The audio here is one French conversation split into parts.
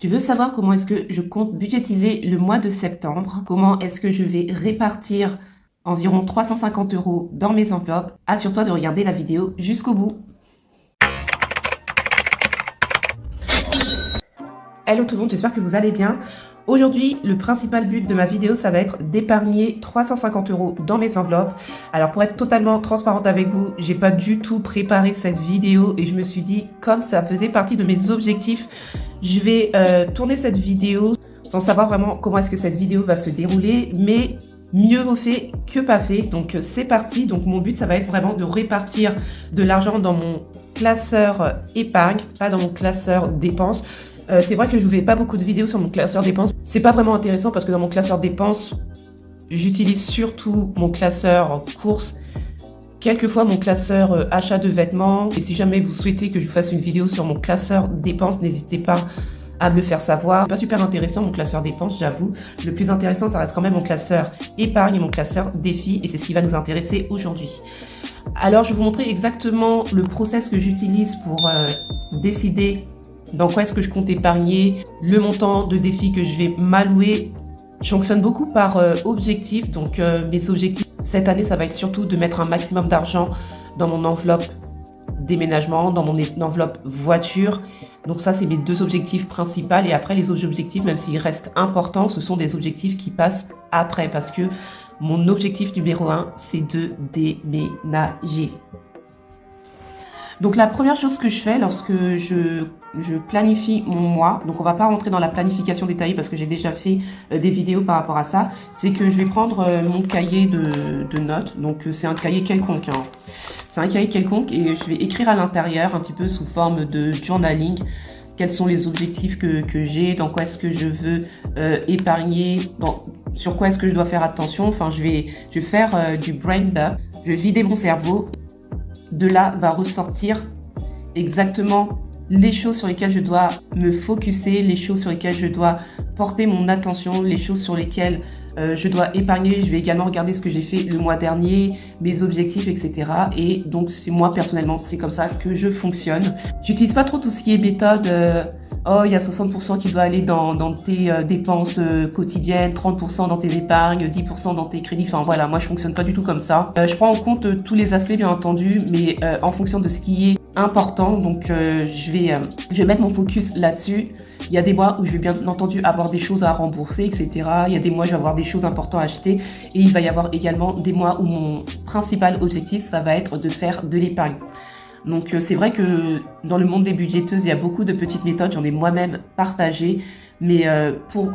Tu veux savoir comment est-ce que je compte budgétiser le mois de septembre? Comment est-ce que je vais répartir environ 350 € dans mes enveloppes? Assure-toi de regarder la vidéo jusqu'au bout. Hello tout le monde, j'espère que vous allez bien. Aujourd'hui, le principal but de ma vidéo, ça va être d'épargner 350 € dans mes enveloppes. Alors pour être totalement transparente avec vous, j'ai pas du tout préparé cette vidéo et je me suis dit, comme ça faisait partie de mes objectifs, je vais tourner cette vidéo sans savoir vraiment comment est-ce que cette vidéo va se dérouler, mais mieux vaut fait que pas fait. Donc c'est parti. Donc mon but, ça va être vraiment de répartir de l'argent dans mon classeur épargne, pas dans mon classeur dépenses. C'est vrai que je ne vous fais pas beaucoup de vidéos sur mon classeur dépenses. C'est pas vraiment intéressant parce que dans mon classeur dépenses, j'utilise surtout mon classeur courses, quelquefois mon classeur achat de vêtements. Et si jamais vous souhaitez que je vous fasse une vidéo sur mon classeur dépenses, n'hésitez pas à me le faire savoir. C'est pas super intéressant mon classeur dépenses, j'avoue. Le plus intéressant, ça reste quand même mon classeur épargne et mon classeur défi. Et c'est ce qui va nous intéresser aujourd'hui. Alors, je vais vous montrer exactement le process que j'utilise pour décider dans quoi est-ce que je compte épargner, le montant de défi que je vais m'allouer. Je fonctionne beaucoup par objectifs. Donc mes objectifs cette année, ça va être surtout de mettre un maximum d'argent dans mon enveloppe déménagement, dans mon enveloppe voiture. Donc ça, c'est mes deux objectifs principaux. Et après, les autres objectifs, même s'ils restent importants, ce sont des objectifs qui passent après. Parce que mon objectif numéro 1, c'est de déménager. Donc la première chose que je fais lorsque je planifie mon mois, donc on va pas rentrer dans la planification détaillée parce que j'ai déjà fait des vidéos par rapport à ça, c'est que je vais prendre mon cahier de notes, donc c'est un cahier quelconque, hein. C'est un cahier quelconque et je vais écrire à l'intérieur un petit peu sous forme de journaling quels sont les objectifs que j'ai, dans quoi est-ce que je veux épargner, sur quoi est-ce que je dois faire attention. Enfin, je vais faire du brain dump, je vais vider mon cerveau. De là va ressortir exactement les choses sur lesquelles je dois me focuser, les choses sur lesquelles je dois porter mon attention, les choses sur lesquelles je dois épargner. Je vais également regarder ce que j'ai fait le mois dernier, mes objectifs, etc. Et donc, moi, personnellement, c'est comme ça que je fonctionne. J'utilise pas trop tout ce qui est méthode. Oh, il y a 60% qui doit aller dans tes dépenses quotidiennes, 30% dans tes épargnes, 10% dans tes crédits. Enfin voilà, moi je fonctionne pas du tout comme ça. Je prends en compte tous les aspects bien entendu, mais en fonction de ce qui est important. Donc je vais mettre mon focus là-dessus. Il y a des mois où je vais bien entendu avoir des choses à rembourser, etc. Il y a des mois où je vais avoir des choses importantes à acheter. Et il va y avoir également des mois où mon principal objectif, ça va être de faire de l'épargne. Donc c'est vrai que dans le monde des budgéteuses, il y a beaucoup de petites méthodes, j'en ai moi-même partagé, mais pour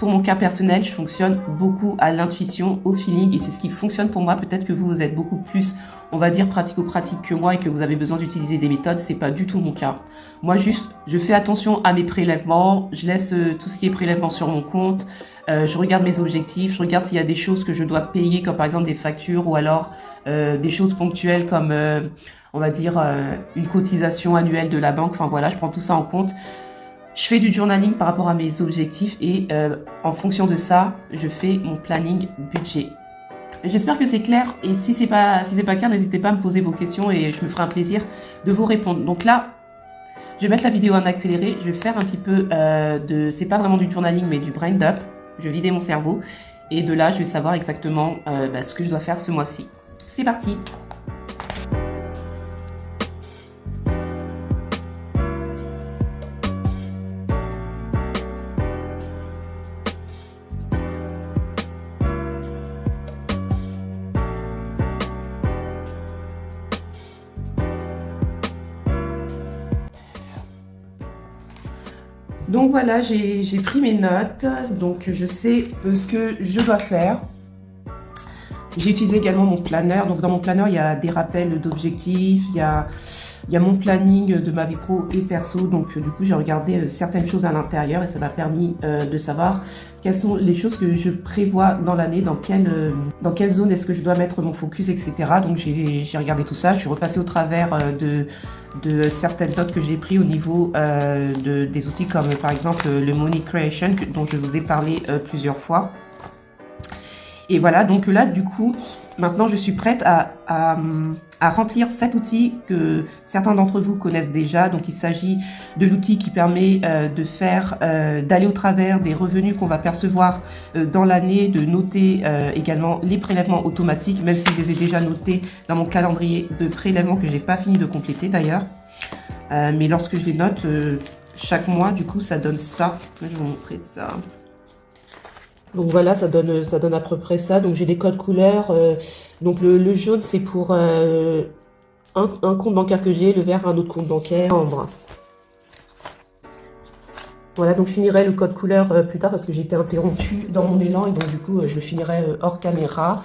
mon cas personnel, je fonctionne beaucoup à l'intuition, au feeling, et c'est ce qui fonctionne pour moi. Peut-être que vous êtes beaucoup plus, on va dire, pratico-pratique que moi et que vous avez besoin d'utiliser des méthodes, c'est pas du tout mon cas. Moi juste, je fais attention à mes prélèvements, je laisse tout ce qui est prélèvement sur mon compte, je regarde mes objectifs, je regarde s'il y a des choses que je dois payer, comme par exemple des factures, ou alors des choses ponctuelles comme on va dire une cotisation annuelle de la banque. Enfin voilà, je prends tout ça en compte. Je fais du journaling par rapport à mes objectifs et en fonction de ça, je fais mon planning budget. J'espère que c'est clair et si c'est pas clair, n'hésitez pas à me poser vos questions et je me ferai un plaisir de vous répondre. Donc là, je vais mettre la vidéo en accéléré. Je vais faire un petit peu c'est pas vraiment du journaling mais du brain dump. Je vais vider mon cerveau et de là, je vais savoir exactement ce que je dois faire ce mois-ci. C'est parti. Donc voilà, j'ai pris mes notes, donc je sais ce que je dois faire. J'ai utilisé également mon planeur, donc dans mon planeur il y a des rappels d'objectifs, il y a mon planning de ma vie pro et perso, donc du coup j'ai regardé certaines choses à l'intérieur et ça m'a permis de savoir quelles sont les choses que je prévois dans l'année, dans quelle zone est-ce que je dois mettre mon focus, etc. Donc j'ai regardé tout ça, je suis repassée au travers de certaines notes que j'ai prises au niveau des outils comme par exemple le Money Creation dont je vous ai parlé plusieurs fois. Et voilà, donc là du coup, Maintenant, je suis prête à remplir cet outil que certains d'entre vous connaissent déjà. Donc, il s'agit de l'outil qui permet d'aller au travers des revenus qu'on va percevoir dans l'année, de noter également les prélèvements automatiques, même si je les ai déjà notés dans mon calendrier de prélèvements que je n'ai pas fini de compléter d'ailleurs. Mais lorsque je les note chaque mois, du coup, ça donne ça. Je vais vous montrer ça. Donc voilà, ça donne à peu près ça. Donc j'ai des codes couleurs. Donc le jaune, c'est pour un compte bancaire que j'ai, le vert, un autre compte bancaire. Voilà, donc je finirai le code couleur plus tard parce que j'ai été interrompue dans mon élan et donc du coup je le finirai hors caméra.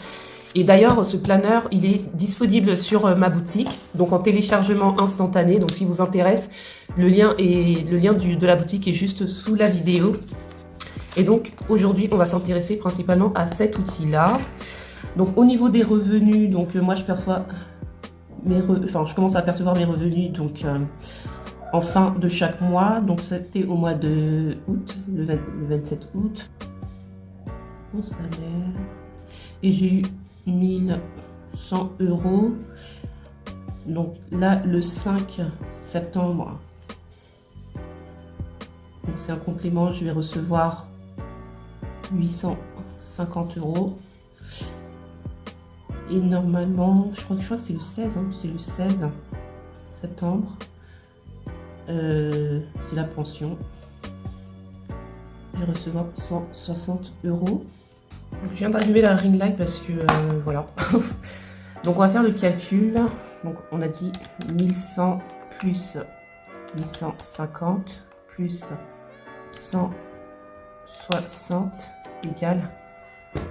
Et d'ailleurs, ce planeur, il est disponible sur ma boutique, donc en téléchargement instantané. Donc si vous intéresse, le lien de la boutique est juste sous la vidéo. Et donc, aujourd'hui, on va s'intéresser principalement à cet outil-là. Donc, au niveau des revenus, donc moi, je perçois je commence à percevoir mes revenus donc en fin de chaque mois. Donc, c'était au mois de août, le 27 août. Mon salaire. Et j'ai eu 1100 €. Donc là, le 5 septembre, donc c'est un complément, je vais recevoir 850 €. Et normalement, je crois que c'est le 16, c'est le 16 septembre. C'est la pension. Je vais recevoir 160 €. Donc, je viens d'allumer la ring light parce que voilà. Donc on va faire le calcul. Donc on a dit 1100 plus 850 plus 160 égale.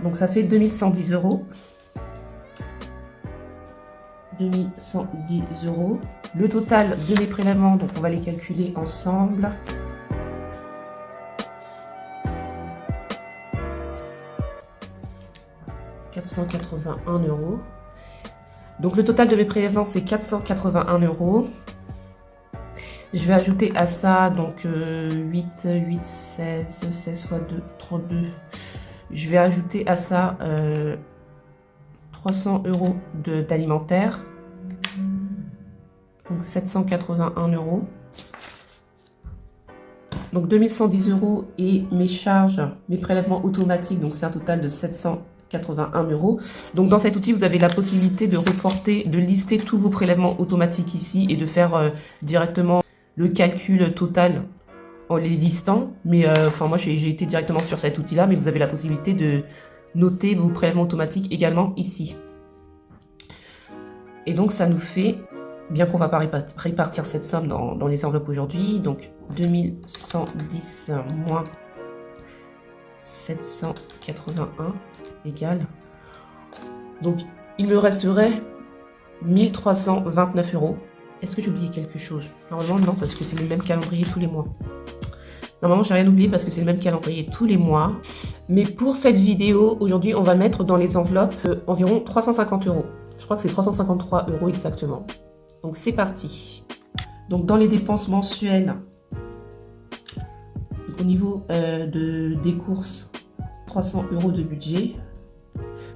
Donc ça fait 2110 €. 2110 €. Le total de mes prélèvements, donc on va les calculer ensemble. « 481 €. Donc le total de mes prélèvements, c'est 481 €. Je vais ajouter à ça donc 8, 16, 16 fois 2, 32. Je vais ajouter à ça 300 € d'alimentaire. Donc 781 €. Donc 2110 € et mes charges, mes prélèvements automatiques, donc c'est un total de 781 €. Donc dans cet outil, vous avez la possibilité de reporter, de lister tous vos prélèvements automatiques ici et de faire directement le calcul total en les listant. Mais moi j'ai été directement sur cet outil-là, mais vous avez la possibilité de noter vos prélèvements automatiques également ici. Et donc ça nous fait, bien qu'on va pas répartir cette somme dans les enveloppes aujourd'hui, donc 2110 moins 781 égale. Donc il me resterait 1329 €. Est-ce que j'ai oublié quelque chose? Normalement non, parce que c'est le même calendrier tous les mois. Normalement j'ai rien oublié parce que c'est le même calendrier tous les mois. Mais pour cette vidéo, aujourd'hui on va mettre dans les enveloppes environ 350 €. Je crois que c'est 353 € exactement. Donc c'est parti. Donc dans les dépenses mensuelles, au niveau des courses, 300 € de budget.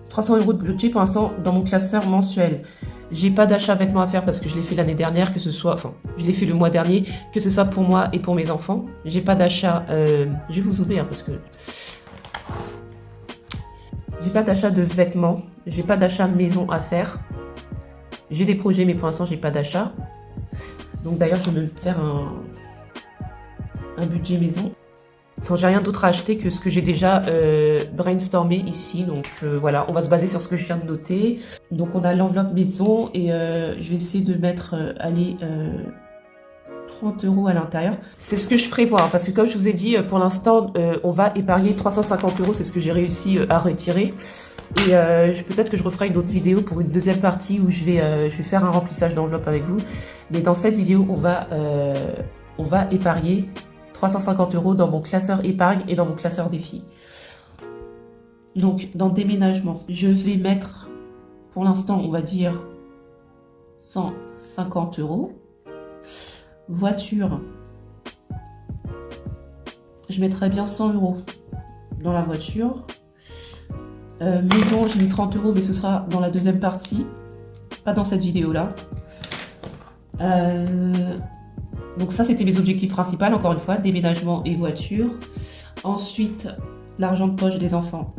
300 € de budget pour l'instant dans mon classeur mensuel. J'ai pas d'achat vêtements à faire parce que je l'ai fait l'année dernière, je l'ai fait le mois dernier, que ce soit pour moi et pour mes enfants. J'ai pas d'achat, je vais vous zoomer parce que j'ai pas d'achat de vêtements, j'ai pas d'achat maison à faire. J'ai des projets mais pour l'instant j'ai pas d'achat. Donc d'ailleurs je vais me faire un budget maison. Enfin, j'ai rien d'autre à acheter que ce que j'ai déjà brainstormé ici. Donc voilà, on va se baser sur ce que je viens de noter. Donc on a l'enveloppe maison et je vais essayer de mettre 30 € à l'intérieur. C'est ce que je prévois parce que comme je vous ai dit, pour l'instant on va épargner 350 €. C'est ce que j'ai réussi à retirer. Et peut-être que je referai une autre vidéo pour une deuxième partie où je vais faire un remplissage d'enveloppe avec vous. Mais dans cette vidéo, on va épargner 350 € dans mon classeur épargne et dans mon classeur défi. Donc, dans déménagement, je vais mettre, pour l'instant, on va dire 150 €. Voiture, je mettrai bien 100 € dans la voiture. Maison, j'ai mis 30 euros, mais ce sera dans la deuxième partie, pas dans cette vidéo-là. Donc ça, c'était mes objectifs principaux, encore une fois, déménagement et voiture. Ensuite, l'argent de poche des enfants.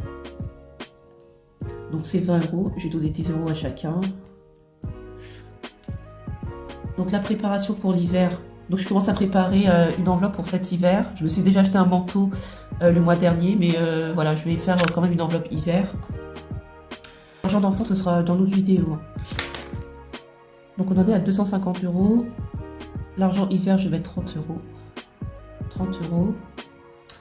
Donc c'est 20 euros, j'ai donné 10 euros à chacun. Donc la préparation pour l'hiver. Donc je commence à préparer une enveloppe pour cet hiver. Je me suis déjà acheté un manteau le mois dernier, mais voilà, je vais faire quand même une enveloppe hiver. L'argent d'enfant, ce sera dans l'autre vidéo. Donc on en est à 250 euros. L'argent hiver, je vais mettre 30 euros. 30 euros.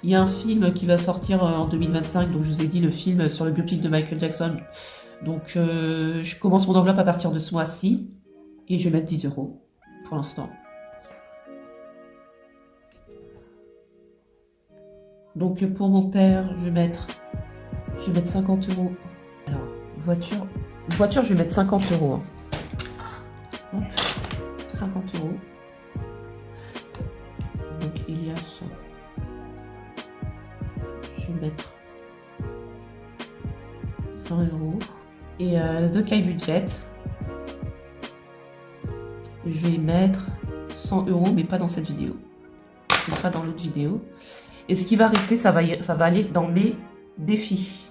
Il y a un film qui va sortir en 2025, donc je vous ai dit le film sur le biopic de Michael Jackson. Donc je commence mon enveloppe à partir de ce mois-ci et je vais mettre 10 euros pour l'instant. Donc pour mon père, je vais mettre 50 euros. Alors, voiture, je vais mettre 50 euros. Hop, 50 euros. Donc il y a ça. Je vais mettre 20 euros. Et de caille budget, je vais mettre 100 euros, mais pas dans cette vidéo. Ce sera dans l'autre vidéo. Et ce qui va rester, ça va aller dans mes défis.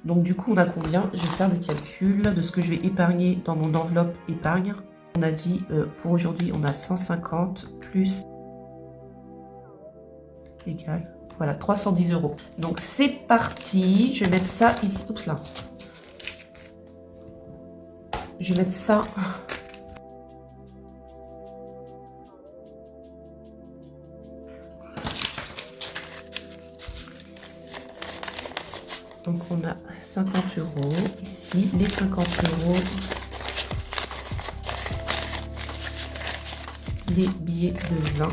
Donc du coup, on a combien? Je vais faire le calcul de ce que je vais épargner dans mon enveloppe épargne. On a dit, pour aujourd'hui, on a 150 plus égal, voilà, 310 euros. Donc c'est parti, je vais mettre ça ici. Oups là. Je vais mettre ça. Donc on a 50 euros ici, les 50 euros, les billets de 20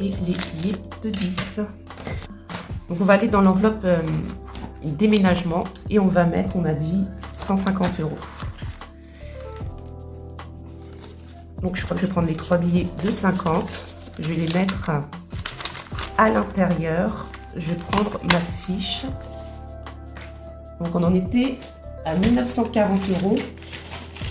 et les billets de 10. Donc on va aller dans l'enveloppe déménagement et on va mettre, on a dit, 150 euros. Donc je crois que je vais prendre les 3 billets de 50, je vais les mettre à l'intérieur. Je vais prendre ma fiche. Donc on en était à 1940 euros.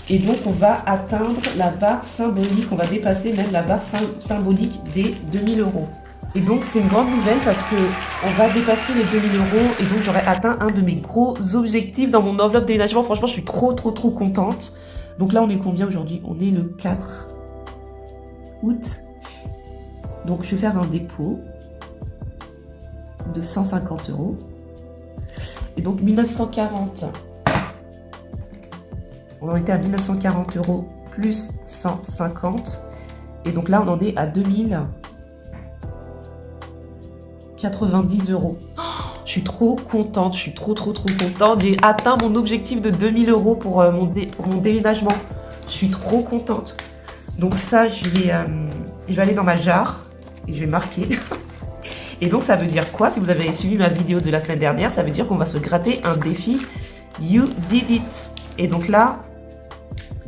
Et donc on va atteindre la barre symbolique. On va dépasser même la barre symbolique des 2000 euros. Et donc c'est une grande nouvelle parce que on va dépasser les 2000 euros. Et donc j'aurai atteint un de mes gros objectifs dans mon enveloppe déménagement. Franchement, je suis trop contente. Donc là, on est combien aujourd'hui? On est le 4 août. Donc je vais faire un dépôt de 150 euros. Et donc 1940. On en était à 1940 euros plus 150. Et donc là, on en est à 2090 euros. Oh, je suis trop contente. Je suis trop contente. J'ai atteint mon objectif de 2000 euros pour mon déménagement. Je suis trop contente. Donc ça, je vais aller dans ma jarre et je vais marquer. Et donc ça veut dire quoi? Si vous avez suivi ma vidéo de la semaine dernière, ça veut dire qu'on va se gratter un défi You Did It. Et donc là,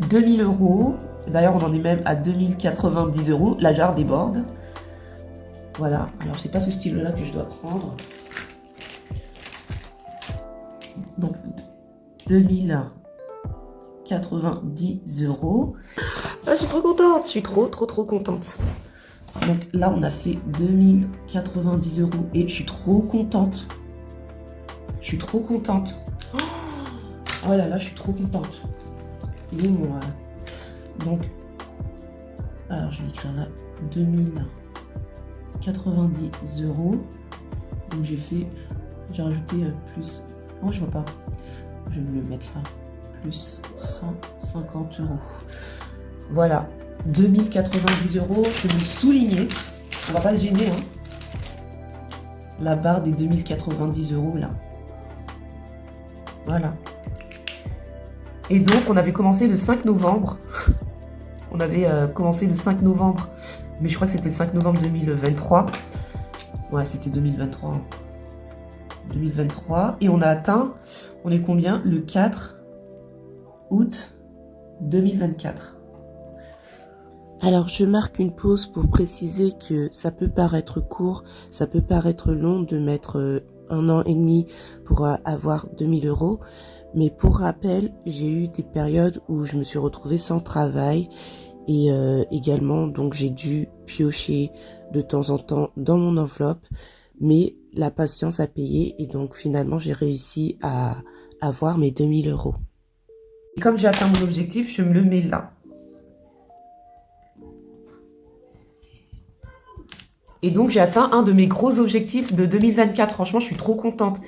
2000 euros. D'ailleurs, on en est même à 2090 euros. La jarre déborde. Voilà. Alors, c'est pas ce style-là que je dois prendre. Donc, 2090 euros. Ah, je suis trop contente. Je suis trop contente. Donc là, on a fait 2090 euros. Et je suis trop contente. Je suis trop contente. Oh là là, je suis trop contente. Il est moi. Donc, alors je vais écrire là 2090 euros. Donc j'ai rajouté plus. Oh, je vois pas. Je vais me le mettre là. Plus 150 euros. Voilà. 2090 euros. Je vais me souligner. On va pas se gêner, hein. La barre des 2090 euros là. Voilà. Et donc, on avait commencé le 5 novembre. On avait commencé le 5 novembre. Mais je crois que c'était le 5 novembre 2023. Ouais, c'était 2023. 2023. Et on a atteint, on est combien? Le 4 août 2024. Alors, je marque une pause pour préciser que ça peut paraître court, ça peut paraître long de mettre 1 an et demi pour avoir 2000 euros. Mais pour rappel, j'ai eu des périodes où je me suis retrouvée sans travail et également donc j'ai dû piocher de temps en temps dans mon enveloppe, mais la patience a payé et donc finalement j'ai réussi à avoir mes 2000 euros. Et comme j'ai atteint mon objectif, je me le mets là. Et donc j'ai atteint un de mes gros objectifs de 2024. Franchement, je suis trop contente.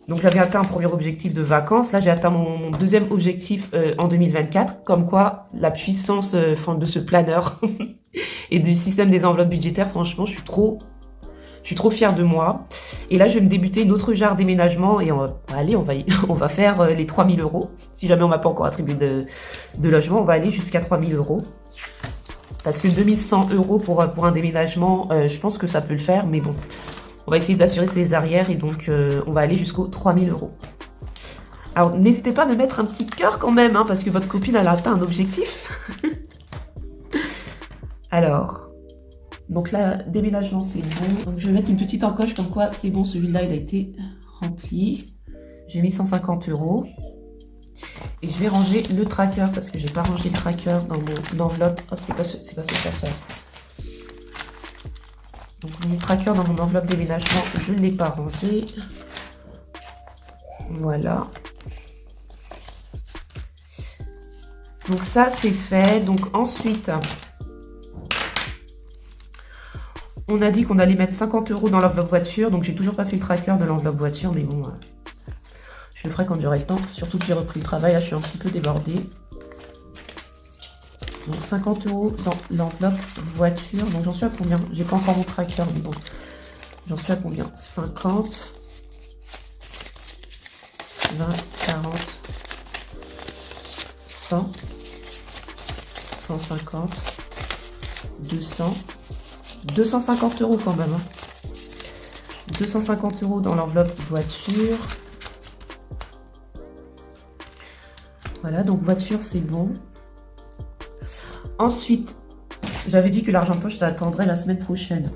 Donc j'avais atteint un premier objectif de vacances. Là, j'ai atteint mon deuxième objectif en 2024. Comme quoi, la puissance de ce planeur et du système des enveloppes budgétaires, franchement, je suis trop fière de moi. Et là, je vais me débuter une autre jarre déménagement. Et on va faire les 3000 euros. Si jamais on m'a pas encore attribué de logement, on va aller jusqu'à 3000 euros. Parce que 2100 euros pour un déménagement, je pense que ça peut le faire. Mais bon, on va essayer d'assurer ses arrières et donc on va aller jusqu'aux 3000 euros. Alors, n'hésitez pas à me mettre un petit cœur quand même, hein, parce que votre copine, elle a atteint un objectif. Alors, donc là, déménagement, c'est bon. Donc, je vais mettre une petite encoche comme quoi c'est bon, celui-là, il a été rempli. J'ai mis 150 euros. Et je vais ranger le tracker parce que j'ai pas rangé le tracker dans mon enveloppe. Hop, c'est pas ce classeur. Donc mon tracker dans mon enveloppe déménagement, je ne l'ai pas rangé. Voilà. Donc ça c'est fait. Donc ensuite, on a dit qu'on allait mettre 50 euros dans l'enveloppe voiture. Donc j'ai toujours pas fait le tracker de l'enveloppe voiture, mais bon, je le ferai quand j'aurai le temps. Surtout que j'ai repris le travail, là je suis un petit peu débordée. Donc 50 euros dans l'enveloppe voiture. Donc j'en suis à combien? J'ai pas encore mon tracker, mais bon. J'en suis à combien? 50, 20, 40, 100, 150, 200, 250 euros quand même. 250 euros dans l'enveloppe voiture. Voilà, donc voiture, c'est bon. Ensuite, j'avais dit que l'argent de poche, ça attendrait la semaine prochaine.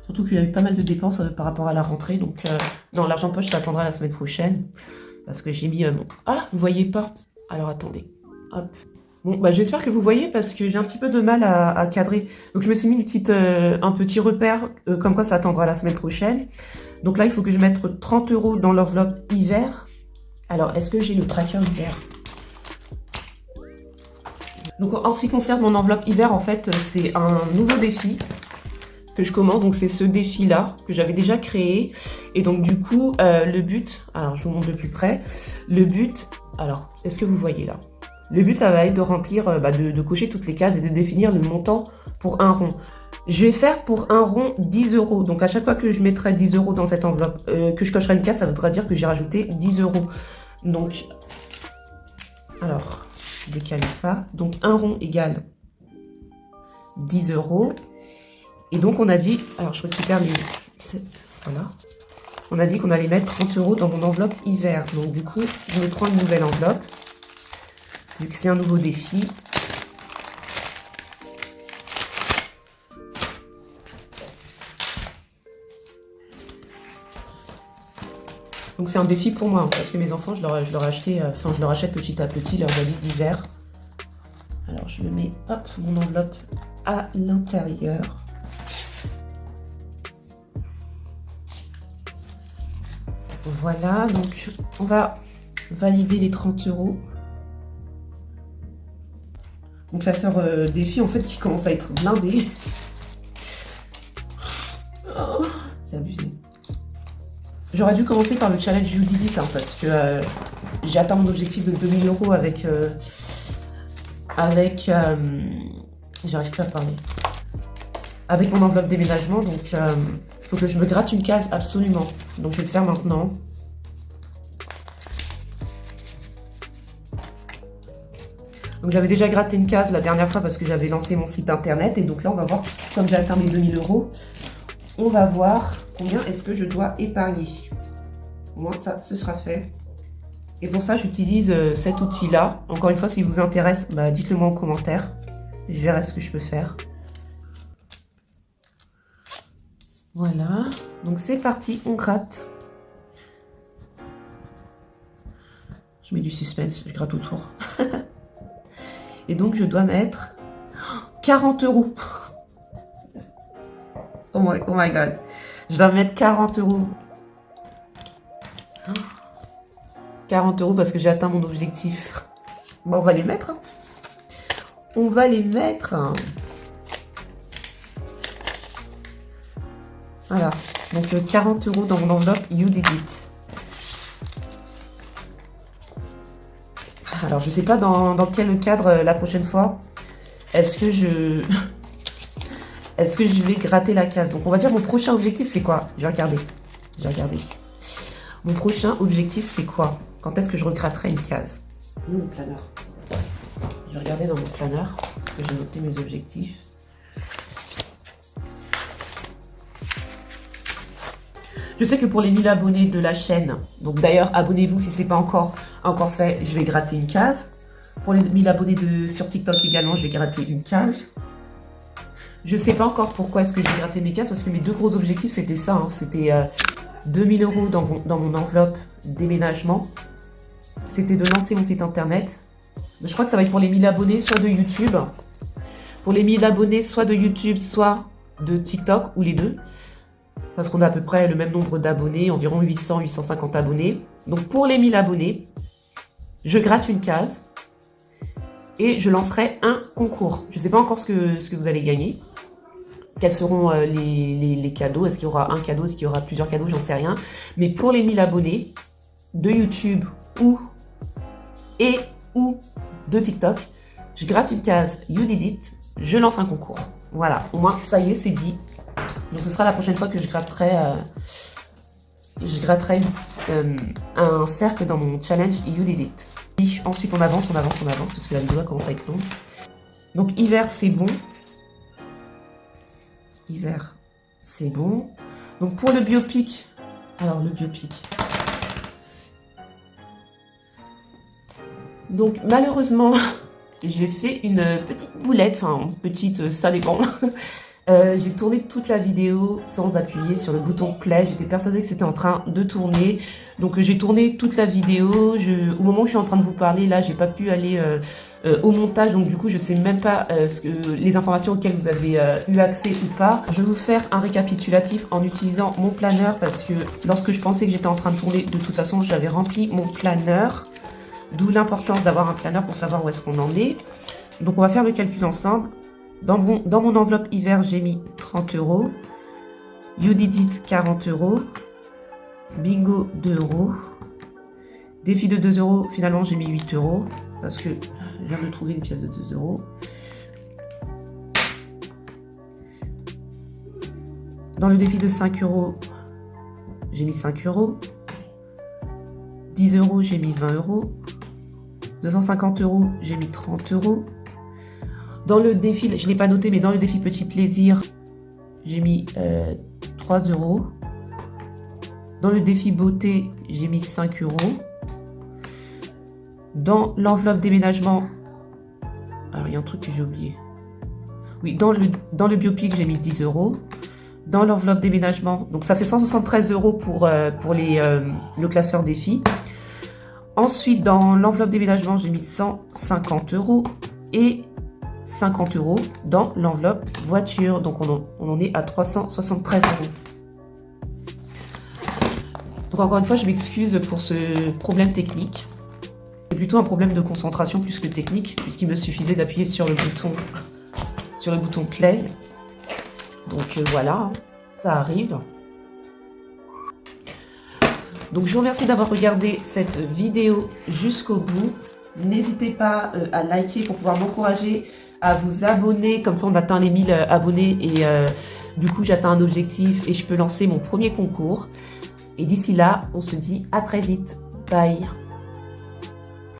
Surtout qu'il y a eu pas mal de dépenses par rapport à la rentrée. Donc, non, l'argent de poche, ça attendra la semaine prochaine. Parce que j'ai mis... Ah, vous voyez pas? Alors, attendez. Hop. Bon, bah, j'espère que vous voyez parce que j'ai un petit peu de mal à cadrer. Donc, je me suis mis un petit repère comme quoi ça attendra la semaine prochaine. Donc là, il faut que je mette 30 euros dans l'enveloppe hiver. Alors, est-ce que j'ai le tracker hiver? Donc, en ce qui concerne mon enveloppe hiver, en fait, c'est un nouveau défi que je commence. Donc, c'est ce défi-là que j'avais déjà créé. Et donc, du coup, le but... Alors, je vous montre de plus près. Le but... Alors, est-ce que vous voyez là? Le but, ça va être de remplir, de cocher toutes les cases et de définir le montant pour un rond. Je vais faire pour un rond 10 euros. Donc, à chaque fois que je mettrai 10 euros dans cette enveloppe, que je cocherai une case, ça voudra dire que j'ai rajouté 10 euros. Donc, alors... Je décale ça. Donc, un rond égale 10 euros. Et donc, on a dit... Alors, je récupère les... Voilà. On a dit qu'on allait mettre 30 euros dans mon enveloppe hiver. Donc, du coup, je me prends une nouvelle enveloppe. Vu que c'est un nouveau défi. Donc c'est un défi pour moi, hein, parce que mes enfants, je leur achète petit à petit leurs habits d'hiver. Alors je me mets, hop, mon enveloppe à l'intérieur. Voilà, donc on va valider les 30 euros. Donc la sœur défi, en fait, il commence à être blindé. Oh, c'est abusé. J'aurais dû commencer par le challenge You Did It, hein, parce que j'ai atteint mon objectif de 2000 euros avec... j'arrive pas à parler. Avec mon enveloppe déménagement, donc il faut que je me gratte une case absolument. Donc je vais le faire maintenant. Donc j'avais déjà gratté une case la dernière fois parce que j'avais lancé mon site internet. Et donc là, on va voir, comme j'ai atteint mes 2000 euros, on va voir combien est-ce que je dois épargner. Au moins ça, ce sera fait. Et pour ça, j'utilise cet outil-là. Encore une fois, si vous intéresse, dites-le moi en commentaire. Je verrai ce que je peux faire. Voilà, donc c'est parti, on gratte. Je mets du suspense, je gratte autour. Et donc je dois mettre 40 €. Oh my god. Je dois mettre 40 €. 40 € parce que j'ai atteint mon objectif. Bon, on va les mettre. On va les mettre. Voilà. Donc 40 € dans mon enveloppe You Did It. Alors, je sais pas dans quel cadre la prochaine fois. Est-ce que je vais gratter la case? Donc, on va dire mon prochain objectif, c'est quoi? Je vais regarder. Mon prochain objectif, c'est quoi? Quand est-ce que je regratterai une case? Où est mon planeur? Je vais regarder dans mon planeur, parce que j'ai noté mes objectifs. Je sais que pour les 1000 abonnés de la chaîne, donc d'ailleurs, abonnez-vous si ce n'est pas encore fait, je vais gratter une case. Pour les 1000 abonnés sur TikTok également, je vais gratter une case. Je ne sais pas encore pourquoi est-ce que je vais gratter mes cases, parce que mes deux gros objectifs, c'était ça. Hein, c'était 2000 € dans mon enveloppe déménagement. C'était de lancer mon site internet. Je crois que ça va être pour les 1000 abonnés, soit de YouTube. Pour les 1000 abonnés, soit de YouTube, soit de TikTok, ou les deux. Parce qu'on a à peu près le même nombre d'abonnés, environ 800-850 abonnés. Donc pour les 1000 abonnés, je gratte une case et je lancerai un concours. Je ne sais pas encore ce que vous allez gagner. Quels seront les cadeaux? Est-ce qu'il y aura un cadeau? Est-ce qu'il y aura plusieurs cadeaux? J'en sais rien. Mais pour les 1000 abonnés de YouTube ou de TikTok, je gratte une case You Did It, je lance un concours. Voilà, au moins ça y est, c'est dit. Donc ce sera la prochaine fois que je gratterai un cercle dans mon challenge You Did It. Et ensuite on avance, parce que la vidéo commence à être longue. Donc hiver c'est bon. Hiver c'est bon. Donc pour le biopic, alors le biopic. Donc malheureusement, j'ai fait une petite boulette, enfin petite, ça dépend. J'ai tourné toute la vidéo sans appuyer sur le bouton play. J'étais persuadée que c'était en train de tourner. Donc j'ai tourné toute la vidéo. Au moment où je suis en train de vous parler, là, j'ai pas pu aller au montage. Donc du coup, je sais même pas les informations auxquelles vous avez eu accès ou pas. Je vais vous faire un récapitulatif en utilisant mon planeur parce que lorsque je pensais que j'étais en train de tourner, de toute façon, j'avais rempli mon planeur. D'où l'importance d'avoir un planeur pour savoir où est-ce qu'on en est. Donc on va faire le calcul ensemble. Dans mon enveloppe hiver, j'ai mis 30 €. You Did It, 40 €. Bingo, 2 €. Défi de 2 €, finalement j'ai mis 8 € parce que je viens de trouver une pièce de 2 €. Dans le défi de 5 €, j'ai mis 5 €. 10 €, j'ai mis 20 €. 250 €, j'ai mis 30 €. Dans le défi, je ne l'ai pas noté, mais dans le défi petit plaisir, j'ai mis 3 €. Dans le défi beauté, j'ai mis 5 €. Dans l'enveloppe déménagement, alors il y a un truc que j'ai oublié. Oui, dans le biopic, j'ai mis 10 €. Dans l'enveloppe déménagement, donc ça fait 173 € pour le classeur défi. Ensuite, dans l'enveloppe déménagement, j'ai mis 150 € et 50 € dans l'enveloppe voiture. Donc, on en est à 373 €. Donc, encore une fois, je m'excuse pour ce problème technique. C'est plutôt un problème de concentration plus que technique, puisqu'il me suffisait d'appuyer sur le bouton play. Donc, voilà, ça arrive. Donc je vous remercie d'avoir regardé cette vidéo jusqu'au bout. N'hésitez pas à liker pour pouvoir m'encourager à vous abonner. Comme ça on atteint les 1000 abonnés et du coup j'atteins un objectif et je peux lancer mon premier concours. Et d'ici là, on se dit à très vite. Bye.